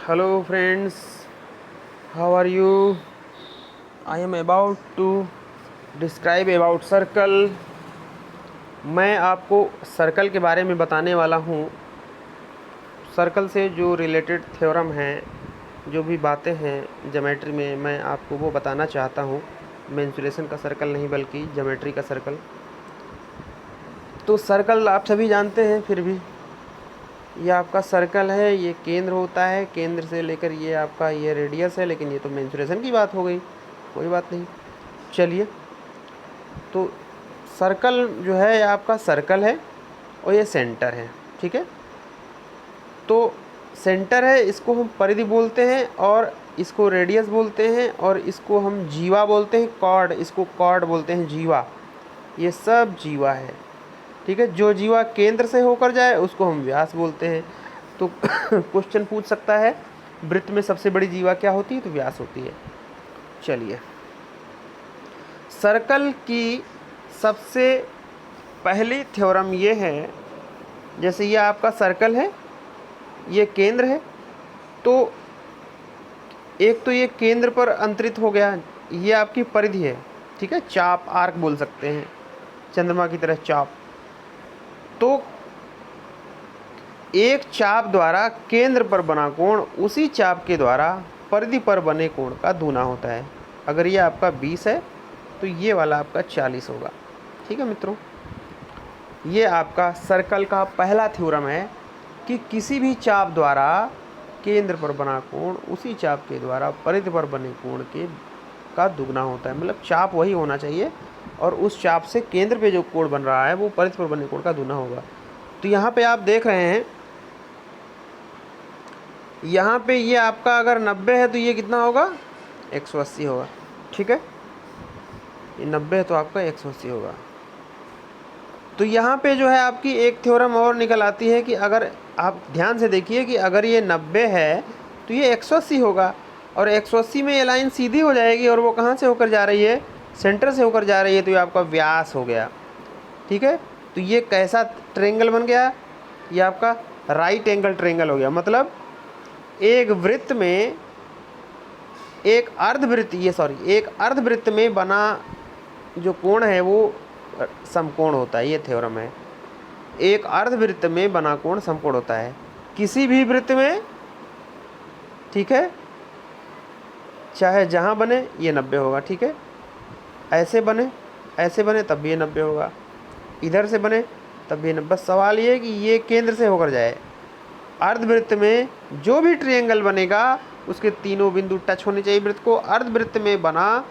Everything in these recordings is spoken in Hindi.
Hello friends, how are you? I am about to describe about circle. मैं आपको सर्कल के बारे में बताने वाला हूँ। सर्कल से जो रिलेटेड थ्योरम हैं, जो भी बातें हैं ज्योमेट्री में, मैं आपको वो बताना चाहता हूँ। मेंसुरेशन का सर्कल नहीं बल्कि ज्योमेट्री का सर्कल। तो सर्कल आप सभी जानते हैं, फिर भी ये आपका सर्कल है, ये केंद्र होता है, केंद्र से लेकर ये आपका ये रेडियस है, लेकिन ये तो मेंसुरेशन की बात हो गई, कोई बात नहीं। चलिए, तो सर्कल जो है ये आपका सर्कल है और ये सेंटर है, ठीक है। तो सेंटर है, इसको हम परिधि बोलते हैं और इसको रेडियस बोलते हैं और इसको हम जीवा बोलते हैं, कॉर्ड, इसको कॉर्ड बोलते हैं, जीवा। ये सब जीवा है, ठीक है। जो जीवा केंद्र से होकर जाए उसको हम व्यास बोलते हैं। तो क्वेश्चन पूछ सकता है, वृत्त में सबसे बड़ी जीवा क्या होती है? तो व्यास होती है। चलिए, सर्कल की सबसे पहली थ्योरम ये है, जैसे ये आपका सर्कल है, ये केंद्र है, तो एक तो ये केंद्र पर अंतरित हो गया, ये आपकी परिधि है, ठीक है। चाप, आर्क बोल सकते हैं, चंद्रमा की तरह चाप। तो एक चाप द्वारा केंद्र पर बना कोण उसी चाप के द्वारा परिधि पर बने कोण का दूना होता है। अगर ये आपका 20 है तो ये वाला आपका 40 होगा, ठीक है मित्रों। ये आपका सर्कल का पहला थ्योरम है कि किसी भी चाप द्वारा केंद्र पर बना कोण उसी चाप के द्वारा परिधि पर बने कोण के का दुगना होता है। मतलब चाप वही होना चाहिए और उस चाप से केंद्र पे जो कोण बन रहा है वो परिधि पर बने कोण का दूना होगा। तो यहाँ पे आप देख रहे हैं, यहाँ पे ये आपका अगर 90 है तो ये कितना होगा? 180 होगा, ठीक है। ये 90 है तो आपका 180 होगा। तो यहाँ पे जो है आपकी एक थ्योरम और निकल आती है कि अगर आप ध्यान से देखिए कि अगर ये 90 है तो ये 180 होगा, और 180 में ये लाइन सीधी हो जाएगी और वो कहाँ से होकर जा रही है? सेंटर से होकर जा रही है, तो ये आपका व्यास हो गया, ठीक है। तो ये कैसा ट्रेंगल बन गया? ये आपका राइट एंगल ट्रेंगल हो गया। मतलब एक वृत्त में एक अर्धवृत्त में बना जो कोण है वो समकोण होता है। ये थ्योरम है, एक अर्धवृत्त में बना कोण समकोण होता है किसी भी वृत्त में, ठीक है। चाहे जहाँ बने ये 90 होगा, ठीक है। ऐसे बने तब भी ये 90 होगा, इधर से बने तब भी 90। सवाल ये है कि ये केंद्र से होकर जाए। अर्धवृत्त में जो भी ट्रायंगल बनेगा उसके तीनों बिंदु टच होने चाहिए वृत्त को। अर्धवृत्त में बना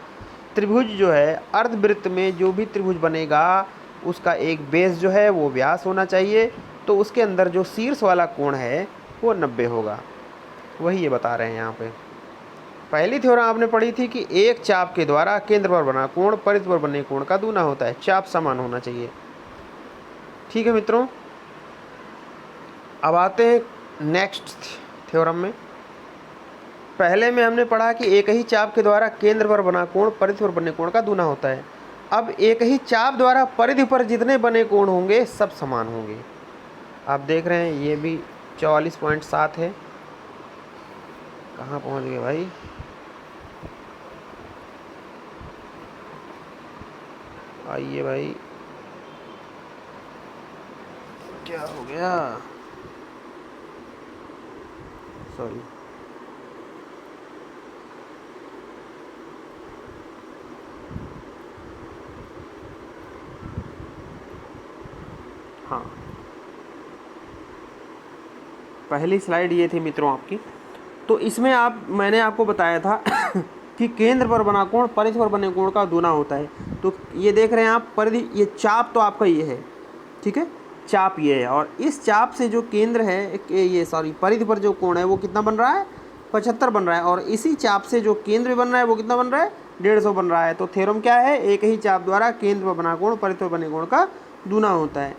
त्रिभुज जो है, अर्धवृत्त में जो भी त्रिभुज बनेगा उसका एक बेस जो है वो व्यास होना चाहिए। तो उसके अंदर जो शीर्ष वाला कोण है वो 90 होगा। वही ये बता रहे हैं यहाँ पे। पहली थ्योरम आपने पढ़ी थी कि एक चाप के द्वारा केंद्र पर बना कोण परिधि पर बने कोण का दूना होता है। चाप समान होना चाहिए, ठीक है मित्रों। अब आते हैं नेक्स्ट थ्योरम में। पहले में हमने पढ़ा कि एक ही चाप के द्वारा केंद्र पर बना कोण परिधि पर बने कोण का दूना होता है। अब एक ही चाप द्वारा परिधि पर जितने बने कोण होंगे सब समान होंगे। आप देख रहे हैं ये भी 44.7 है। कहाँ पहुँच गए भाई? आइए भाई, क्या हो गया? सॉरी, हाँ, पहली स्लाइड ये थी मित्रों आपकी। तो इसमें मैंने आपको बताया था कि केंद्र पर बना कोण परिधि पर बने कोण का दूना होता है। तो ये देख रहे हैं आप, परिधि, ये चाप तो आपका ये है, ठीक है, चाप ये है, और इस चाप से जो केंद्र है परिधि पर जो कोण है वो कितना बन रहा है? 75 बन रहा है। और इसी चाप से जो केंद्र बन रहा है वो कितना बन रहा है? 150 बन रहा है। तो थ्योरम क्या है? एक ही चाप द्वारा केंद्र पर बना कोण परिधि पर बने कोण का दूना होता है।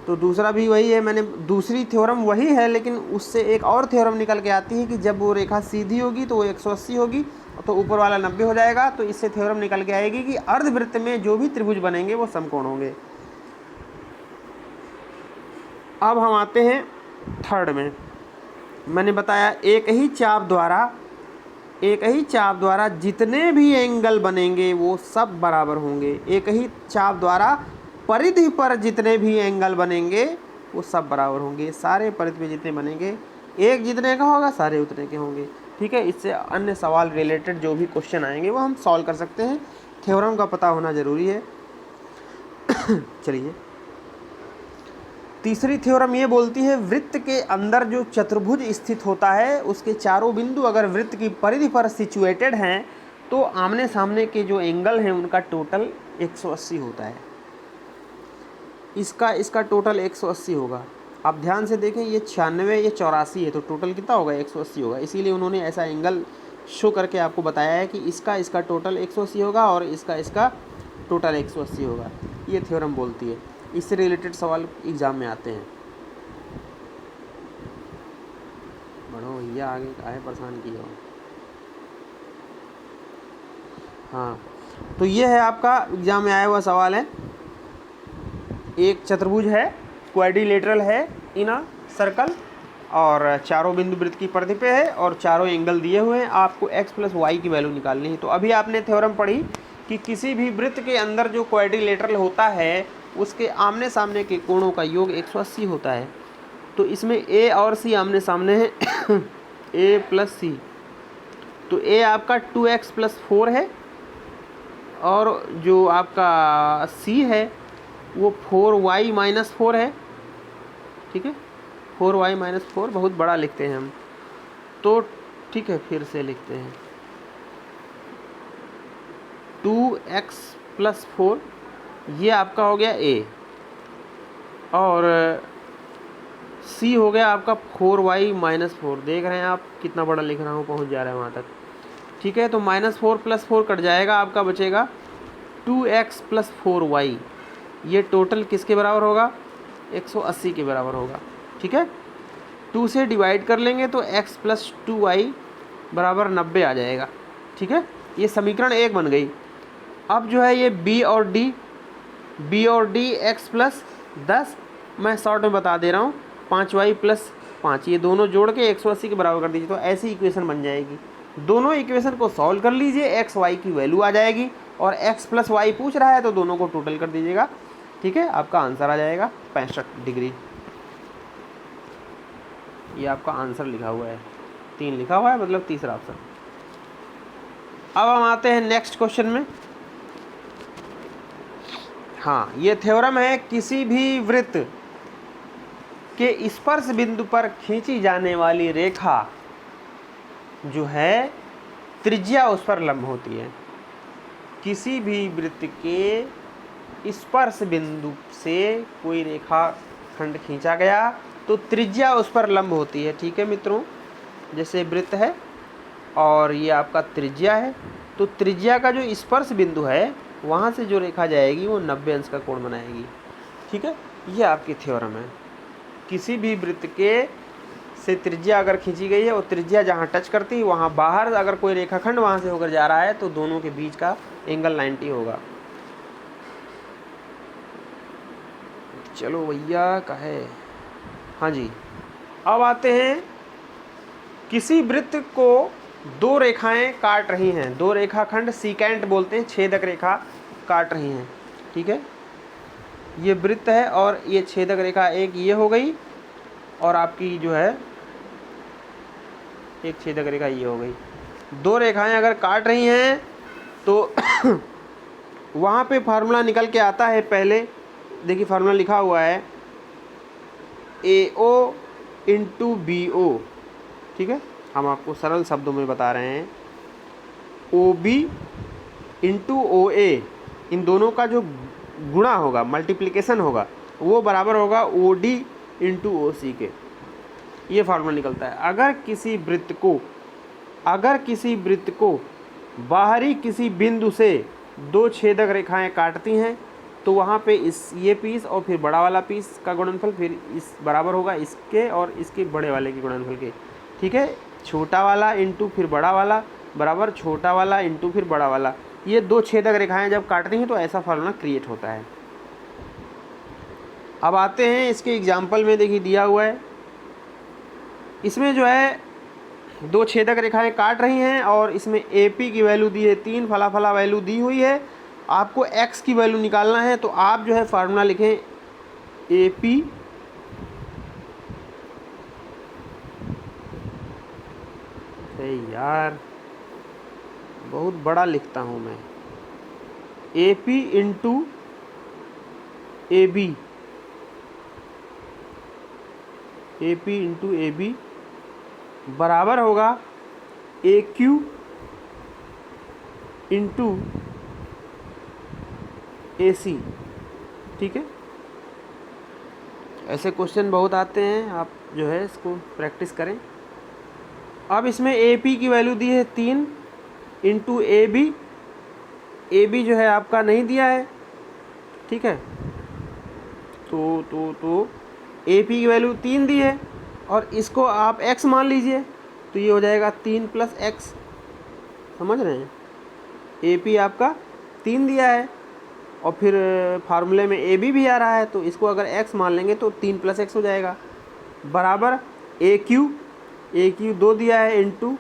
तो दूसरा भी वही है, मैंने दूसरी थ्योरम वही है, लेकिन उससे एक और थ्योरम निकल के आती है कि जब वो रेखा सीधी होगी तो वो 180 होगी, तो ऊपर वाला 90 हो जाएगा। तो इससे थ्योरम निकल के आएगी कि अर्धवृत्त में जो भी त्रिभुज बनेंगे वो समकोण होंगे। अब हम आते हैं थर्ड में। मैंने बताया एक ही चाप द्वारा जितने भी एंगल बनेंगे वो सब बराबर होंगे। एक ही चाप द्वारा परिधि पर जितने भी एंगल बनेंगे वो सब बराबर होंगे। सारे परिधि पे जितने बनेंगे, एक जितने का होगा सारे उतने के होंगे। ठीक है, इससे अन्य सवाल रिलेटेड जो भी क्वेश्चन आएंगे वो हम सॉल्व कर सकते हैं। थ्योरम का पता होना ज़रूरी है। चलिए, तीसरी थ्योरम ये बोलती है वृत्त के अंदर जो चतुर्भुज स्थित होता है उसके चारों बिंदु अगर वृत्त की परिधि पर सिचुएटेड हैं तो आमने सामने के जो एंगल हैं उनका टोटल 180 होता है। इसका टोटल 180 होगा। आप ध्यान से देखें, ये 96 ये 84 है, तो टोटल कितना होगा? 180 होगा। इसीलिए उन्होंने ऐसा एंगल शो करके आपको बताया है कि इसका टोटल 180 होगा और इसका टोटल 180 होगा। ये थ्योरम बोलती है। इससे रिलेटेड सवाल एग्जाम में आते हैं। बढ़ो भैया आगे, काहे परेशान किया हो। हाँ, तो ये है आपका एग्जाम में आया हुआ सवाल है। एक चतुर्भुज है, क्वाड्रिलेटरल है इन अ सर्कल, और चारों बिंदु वृत्त की परिधि पे है और चारों एंगल दिए हुए हैं। आपको x प्लस वाई की वैल्यू निकालनी है। तो अभी आपने थ्योरम पढ़ी कि किसी भी वृत्त के अंदर जो क्वाड्रिलेटरल होता है उसके आमने सामने के कोणों का योग 180 होता है। तो इसमें a और c आमने सामने है a प्लस सी, तो a आपका 2x प्लस 4 है और जो आपका c है वो 4y माइनस 4 है। ठीक है, 4y माइनस 4 बहुत बड़ा लिखते हैं हम, तो ठीक है फिर से लिखते हैं 2x प्लस 4, ये आपका हो गया a, और c हो गया आपका 4y माइनस 4। देख रहे हैं आप कितना बड़ा लिख रहा हूँ, पहुँच जा रहा है वहाँ तक। ठीक है, तो -4 + 4 कट जाएगा, आपका बचेगा 2x प्लस 4y। ये टोटल किसके बराबर होगा? 180 के बराबर होगा। ठीक है, 2 से डिवाइड कर लेंगे तो x प्लस 2y बराबर 90 आ जाएगा। ठीक है, ये समीकरण 1 बन गई। अब जो है ये b और d x प्लस 10, मैं शॉर्ट में बता दे रहा हूँ, 5y प्लस 5, ये दोनों जोड़ के 180 के बराबर कर दीजिए। तो ऐसी इक्वेशन बन जाएगी। दोनों इक्वेशन को सॉल्व कर लीजिए, x y की वैल्यू आ जाएगी, और x प्लस वाई पूछ रहा है तो दोनों को टोटल कर दीजिएगा। ठीक है, आपका आंसर आ जाएगा 65 डिग्री। ये आपका आंसर लिखा हुआ है, 3 लिखा हुआ है, मतलब तीसरा ऑप्शन। अब हम आते हैं नेक्स्ट क्वेश्चन में। हाँ, ये थ्योरम है किसी भी वृत्त के स्पर्श बिंदु पर खींची जाने वाली रेखा जो है त्रिज्या उस पर लंब होती है। किसी भी वृत्त के स्पर्श बिंदु से कोई रेखा खंड खींचा गया तो त्रिज्या उस पर लंब होती है। ठीक है मित्रों, जैसे वृत्त है और ये आपका त्रिज्या है, तो त्रिज्या का जो स्पर्श बिंदु है वहाँ से जो रेखा जाएगी वो 90 अंश का कोण बनाएगी। ठीक है, ये आपकी थ्योरम है। किसी भी वृत्त के से त्रिज्या अगर खींची गई है और त्रिज्या जहाँ टच करती है वहाँ बाहर अगर कोई रेखाखंड वहाँ से होकर जा रहा है तो दोनों के बीच का एंगल 90 होगा। चलो भैया कहे, हाँ जी। अब आते हैं, किसी वृत्त को 2 रेखाएं काट रही हैं, 2 रेखाखंड सीकेंट बोलते हैं, छेदक रेखा काट रही हैं। ठीक है, ये वृत्त है और ये छेदक रेखा एक ये हो गई और आपकी जो है एक छेदक रेखा ये हो गई। 2 रेखाएं अगर काट रही हैं तो वहाँ पे फार्मूला निकल के आता है। पहले देखिए फार्मूला लिखा हुआ है AO इंटू BO। ठीक है, हम आपको सरल शब्दों में बता रहे हैं, OB इंटू OA, इन दोनों का जो गुणा होगा, मल्टीप्लिकेशन होगा, वो बराबर होगा OD इंटू OC के। ये फार्मूला निकलता है। अगर किसी वृत्त को बाहरी किसी बिंदु से 2 छेदक रेखाएं काटती हैं तो वहाँ पे ये पीस और फिर बड़ा वाला पीस का गुणनफल फिर इस बराबर होगा इसके और इसके बड़े वाले के गुणनफल के। ठीक है, छोटा वाला इंटू फिर बड़ा वाला बराबर छोटा वाला इंटू फिर बड़ा वाला। ये 2 छेदक रेखाएं जब काटती हैं तो ऐसा फार्मूला क्रिएट होता है। अब आते हैं इसके एग्जाम्पल में, देखिए दिया हुआ है इसमें जो है दो छेदक रेखाएं काट रही हैं और इसमें AP की वैल्यू दी है 3, फला वैल्यू दी हुई है। आपको x की वैल्यू निकालना है, तो आप जो है फार्मूला लिखें AP यार बहुत बड़ा लिखता हूँ मैं, AP into AB, AP into AB बराबर होगा AQ इंटू AC। ठीक है, ऐसे क्वेश्चन बहुत आते हैं, आप जो है इसको प्रैक्टिस करें। अब इसमें AP की वैल्यू दी है 3 इंटू AB, AB जो है आपका नहीं दिया है। ठीक है, तो AP की वैल्यू 3 दी है और इसको आप x मान लीजिए, तो ये हो जाएगा 3 + x। समझ रहे हैं, AP आपका 3 दिया है और फिर फार्मूले में AB भी आ रहा है, तो इसको अगर x मान लेंगे तो 3 + x हो जाएगा, बराबर AQ 2 दिया है इंटू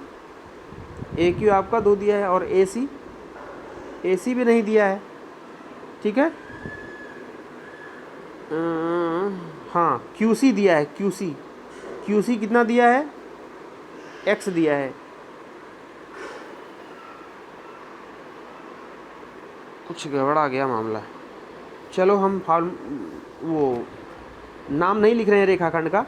AQ आपका 2 दिया है और AC भी नहीं दिया है। ठीक है, हाँ QC दिया है, QC कितना दिया है, x दिया है। कुछ गड़बड़ा गया मामला। चलो हम वो नाम नहीं लिख रहे हैं रेखाखंड का।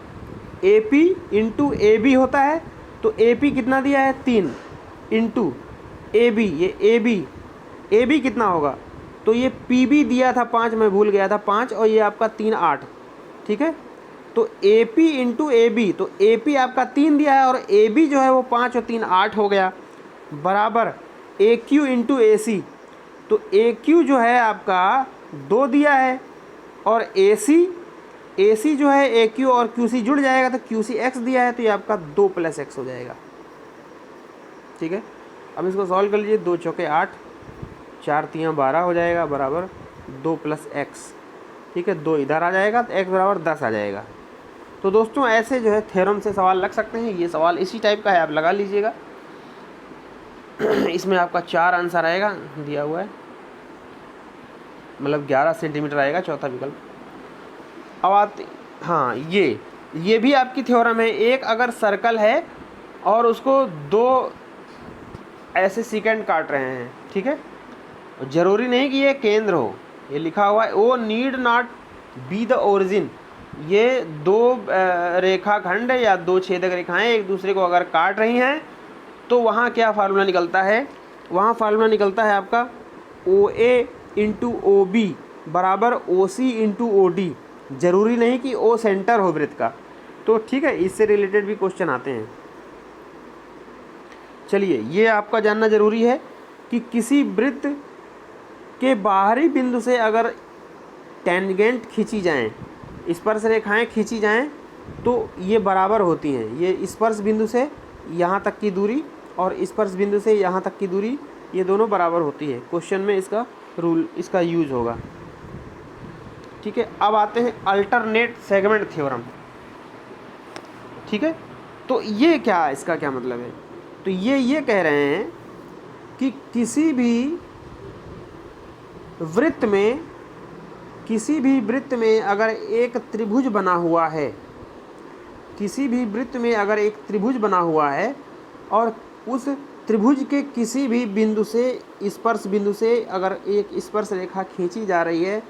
AP इंटू AB होता है, तो AP कितना दिया है 3 इंटू AB, ये AB कितना होगा, तो ये PB दिया था 5, मैं भूल गया था 5, और ये आपका 3 8। ठीक है, तो AP इंटू AB, तो AP आपका 3 दिया है और AB जो है वो 5 और 3 8 हो गया, बराबर AQ इंटू AC, तो AQ जो है आपका 2 दिया है और AC जो है AQ और QC जुड़ जाएगा तो QC x दिया है, तो ये आपका 2 + x हो जाएगा। ठीक है, अब इसको सॉल्व कर लीजिए, 2 चौके 8, 4 तियाँ 12 हो जाएगा, बराबर 2 + x। ठीक है, 2 इधर आ जाएगा तो x बराबर 10 आ जाएगा। तो दोस्तों ऐसे जो है थ्योरम से सवाल लग सकते हैं, ये सवाल इसी टाइप का है, आप लगा लीजिएगा। इसमें आपका 4 आंसर आएगा, दिया हुआ है, मतलब 11 सेंटीमीटर आएगा चौथा विकल्प। अब आते, हाँ ये भी आपकी थ्योरम है। एक अगर सर्कल है और उसको 2 ऐसे सेकंड काट रहे हैं, ठीक है, जरूरी नहीं कि ये केंद्र हो, ये लिखा हुआ है O need not be the origin. ये 2 रेखाखंड या 2 छेदक रेखाएं एक दूसरे को अगर काट रही हैं, तो वहाँ क्या फार्मूला निकलता है, वहाँ फार्मूला निकलता है आपका OA इंटू OB बराबर OC इंटू OD। जरूरी नहीं कि O सेंटर हो वृत्त का। तो ठीक है, इससे रिलेटेड भी क्वेश्चन आते हैं। चलिए, ये आपका जानना जरूरी है कि किसी वृत्त के बाहरी बिंदु से अगर टेंजेंट खींची जाएं, स्पर्श रेखाएं खींची जाएं, तो ये बराबर होती हैं। ये स्पर्श बिंदु से यहाँ तक की दूरी और स्पर्श बिंदु से यहाँ तक की दूरी, ये दोनों बराबर होती है। क्वेश्चन में इसका रूल, इसका यूज होगा। ठीक है, अब आते हैं अल्टरनेट सेगमेंट थ्योरम। ठीक है, तो ये क्या, इसका क्या मतलब है, तो ये कह रहे हैं कि किसी भी वृत्त में अगर एक त्रिभुज बना हुआ है, किसी भी वृत्त में अगर एक त्रिभुज बना हुआ है और उस त्रिभुज के किसी भी बिंदु से, स्पर्श बिंदु से अगर एक स्पर्श रेखा खींची जा रही है,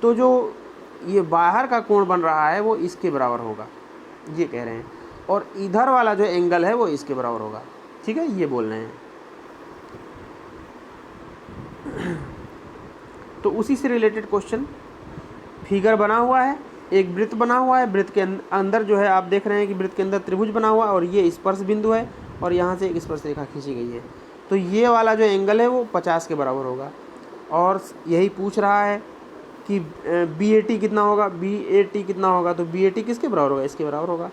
तो जो ये बाहर का कोण बन रहा है वो इसके बराबर होगा, ये कह रहे हैं, और इधर वाला जो एंगल है वो इसके बराबर होगा। ठीक है, ये बोल रहे हैं। तो उसी से रिलेटेड क्वेश्चन, फिगर बना हुआ है, एक वृत्त बना हुआ है, वृत्त के अंदर जो है आप देख रहे हैं कि वृत्त के अंदर त्रिभुज बना हुआ है और ये स्पर्श बिंदु है और यहाँ से एक स्पर्श रेखा खींची गई है, तो ये वाला जो एंगल है वो 50 के बराबर होगा। और यही पूछ रहा है कि BAT कितना होगा, BAT कितना होगा, तो BAT किसके बराबर होगा, इसके बराबर होगा,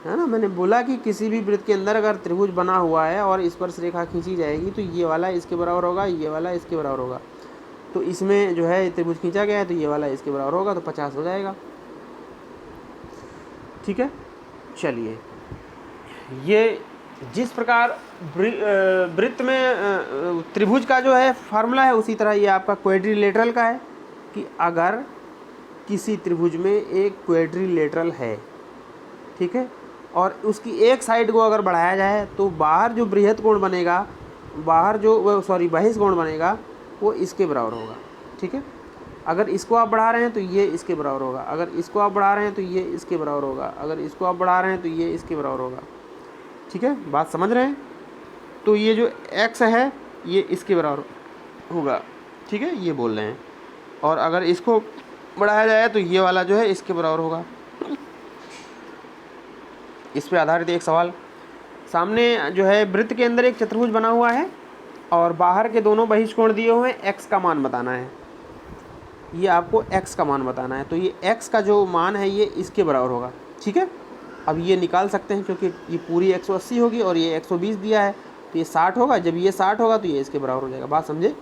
है ना। मैंने बोला कि किसी भी वृत्त के अंदर अगर त्रिभुज बना हुआ है और स्पर्श रेखा खींची जाएगी, तो ये वाला इसके बराबर होगा, ये वाला इसके बराबर होगा। तो इसमें जो है त्रिभुज खींचा गया है, तो ये वाला इसके बराबर होगा, तो 50 हो जाएगा। ठीक है, चलिए ये जिस प्रकार वृत्त में त्रिभुज का जो है फार्मूला है, उसी तरह ये आपका क्वाड्रिलेटरल का है कि अगर किसी त्रिभुज में एक क्वाड्रिलेटरल है, ठीक है, और उसकी एक साइड को अगर बढ़ाया जाए तो बाहर जो बृहत कोण बनेगा, बाहर जो बहिष कोण बनेगा वो इसके बराबर होगा, ठीक है। अगर इसको आप बढ़ा रहे हैं तो ये इसके बराबर होगा, अगर इसको आप बढ़ा रहे हैं तो ये इसके बराबर होगा, अगर इसको आप बढ़ा रहे हैं तो ये इसके बराबर होगा, ठीक है, बात समझ रहे हैं। तो ये जो x है ये इसके बराबर होगा, ठीक है, ये बोल रहे हैं। और अगर इसको बढ़ाया जाए तो ये वाला जो है इसके बराबर होगा। इस पे आधारित एक सवाल, सामने जो है वृत्त के अंदर एक चतुर्भुज बना हुआ है और बाहर के दोनों बहिष्कोण दिए हुए हैं, x का मान बताना है। ये आपको x का मान बताना है, तो ये x का जो मान है ये इसके बराबर होगा, ठीक है। अब ये निकाल सकते हैं क्योंकि ये पूरी 180 होगी और ये 120 दिया है तो ये 60 होगा। जब ये 60 होगा तो ये इसके बराबर हो जाएगा। बात समझे?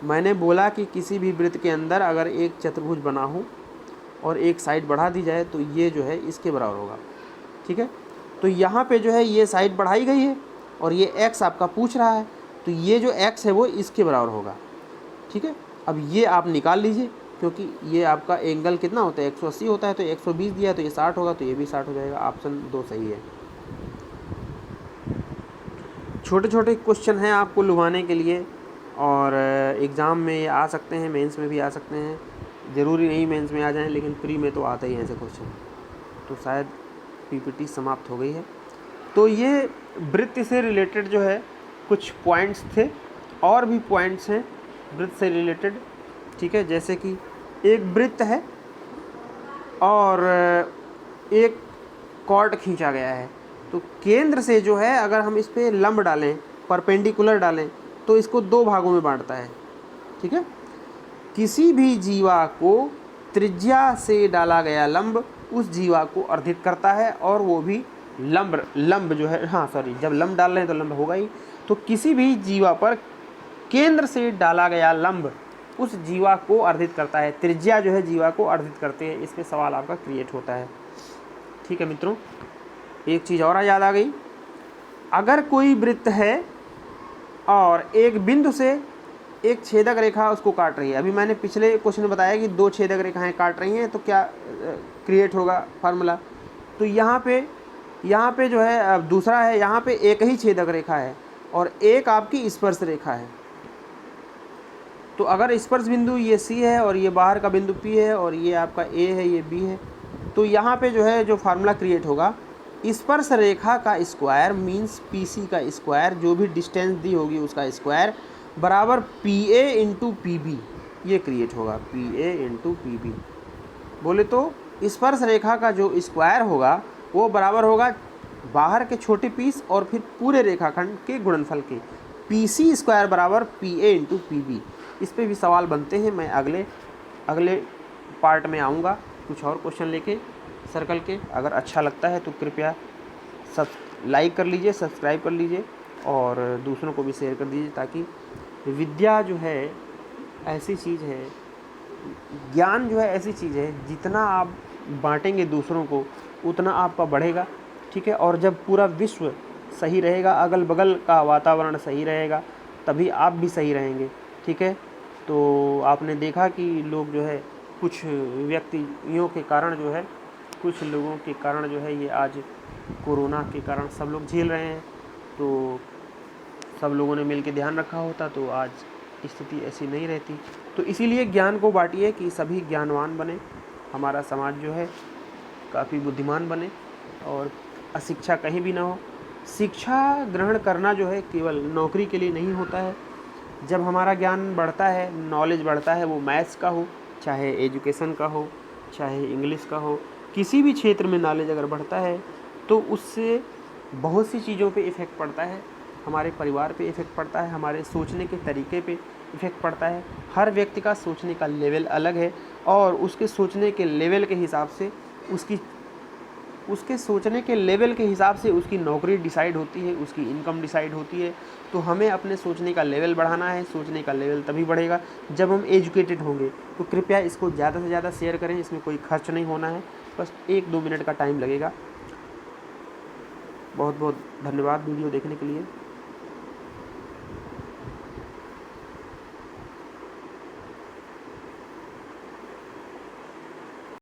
मैंने बोला कि किसी भी वृत्त के अंदर अगर एक चतुर्भुज बना हो और एक साइड बढ़ा दी जाए तो ये जो है इसके बराबर होगा, ठीक है। तो यहाँ पे जो है ये साइड बढ़ाई गई है और ये x आपका पूछ रहा है, तो ये जो x है वो इसके बराबर होगा, ठीक है। अब ये आप निकाल लीजिए क्योंकि ये आपका एंगल कितना होता है 180 होता है, तो 120 दिया है तो ये 60 होगा, तो ये भी 60 हो जाएगा। ऑप्शन 2 सही है। छोटे छोटे क्वेश्चन हैं आपको लुभाने के लिए और एग्ज़ाम में आ सकते हैं, मेंस में भी आ सकते हैं, ज़रूरी नहीं मेंस में आ जाएं, लेकिन प्री में तो आते ही हैं ऐसे क्वेश्चन। तो शायद पीपीटी समाप्त हो गई है। तो ये वृत्त से रिलेटेड जो है कुछ पॉइंट्स थे, और भी पॉइंट्स हैं वृत्त से रिलेटेड, ठीक है। जैसे कि एक वृत्त है और एक कॉर्ड खींचा गया है, तो केंद्र से जो है अगर हम इस पर लंब डालें, परपेंडिकुलर डालें, तो इसको 2 भागों में बांटता है, ठीक है। किसी भी जीवा को त्रिज्या से डाला गया लंब उस जीवा को अर्धित करता है, और वो भी लंब जो है, जब लंब डाल रहे हैं तो लंब होगा ही। तो किसी भी जीवा पर केंद्र से डाला गया लंब उस जीवा को अर्धित करता है, त्रिज्या जो है जीवा को अर्धित करते हैं। इस पे सवाल आपका क्रिएट होता है, ठीक है मित्रों। एक चीज़ और याद आ गई, अगर कोई वृत्त है और एक बिंदु से एक छेदक रेखा उसको काट रही है, अभी मैंने पिछले क्वेश्चन में बताया कि 2 छेदक रेखाएं काट रही हैं, तो क्या क्रिएट होगा फार्मूला। तो यहाँ पे जो है अब दूसरा है, यहाँ पे एक ही छेदक रेखा है और एक आपकी स्पर्श रेखा है। तो अगर स्पर्श बिंदु ये C है और ये बाहर का बिंदु P है और ये आपका A है, ये B है, तो यहाँ पे जो है जो फार्मूला क्रिएट होगा, स्पर्श रेखा का स्क्वायर मीन्स PC का स्क्वायर, जो भी डिस्टेंस दी होगी उसका स्क्वायर, बराबर PA इंटू PB, ये क्रिएट होगा PA इंटू PB। बोले तो स्पर्श रेखा का जो स्क्वायर होगा वो बराबर होगा बाहर के छोटे पीस और फिर पूरे रेखाखंड के गुणनफल के, PC स्क्वायर बराबर PA इंटू PB। इस पे भी सवाल बनते हैं, मैं अगले पार्ट में आऊँगा कुछ और क्वेश्चन लेके सर्कल के। अगर अच्छा लगता है तो कृपया लाइक कर लीजिए, सब्सक्राइब कर लीजिए और दूसरों को भी शेयर कर दीजिए, ताकि विद्या जो है ऐसी चीज़ है, ज्ञान जो है ऐसी चीज़ है, जितना आप बांटेंगे दूसरों को उतना आपका बढ़ेगा, ठीक है। और जब पूरा विश्व सही रहेगा, अगल बगल का वातावरण सही रहेगा, तभी आप भी सही रहेंगे, ठीक है। तो आपने देखा कि लोग जो है कुछ व्यक्तियों के कारण जो है, कुछ लोगों के कारण जो है ये आज कोरोना के कारण सब लोग झेल रहे हैं। तो सब लोगों ने मिलकर ध्यान रखा होता तो आज स्थिति ऐसी नहीं रहती। तो इसीलिए ज्ञान को बांटिए कि सभी ज्ञानवान बने, हमारा समाज जो है काफ़ी बुद्धिमान बने और अशिक्षा कहीं भी ना हो। शिक्षा ग्रहण करना जो है केवल नौकरी के लिए नहीं होता है। जब हमारा ज्ञान बढ़ता है, नॉलेज बढ़ता है, वो मैथ्स का हो, चाहे एजुकेशन का हो, चाहे इंग्लिश का हो, किसी भी क्षेत्र में नॉलेज अगर बढ़ता है तो उससे बहुत सी चीज़ों पे इफ़ेक्ट पड़ता है। हमारे परिवार पे इफ़ेक्ट पड़ता है, हमारे सोचने के तरीके पे इफ़ेक्ट पड़ता है। हर व्यक्ति का सोचने का लेवल अलग है और उसके सोचने के लेवल के हिसाब से उसके सोचने के लेवल के हिसाब से उसकी नौकरी डिसाइड होती है, उसकी इनकम डिसाइड होती है। तो हमें अपने सोचने का लेवल बढ़ाना है। सोचने का लेवल तभी बढ़ेगा जब हम एजुकेटेड होंगे। तो कृपया इसको ज़्यादा से ज़्यादा शेयर करें, इसमें कोई खर्च नहीं होना है, बस 1-2 मिनट का टाइम लगेगा। बहुत बहुत धन्यवाद वीडियो देखने के लिए।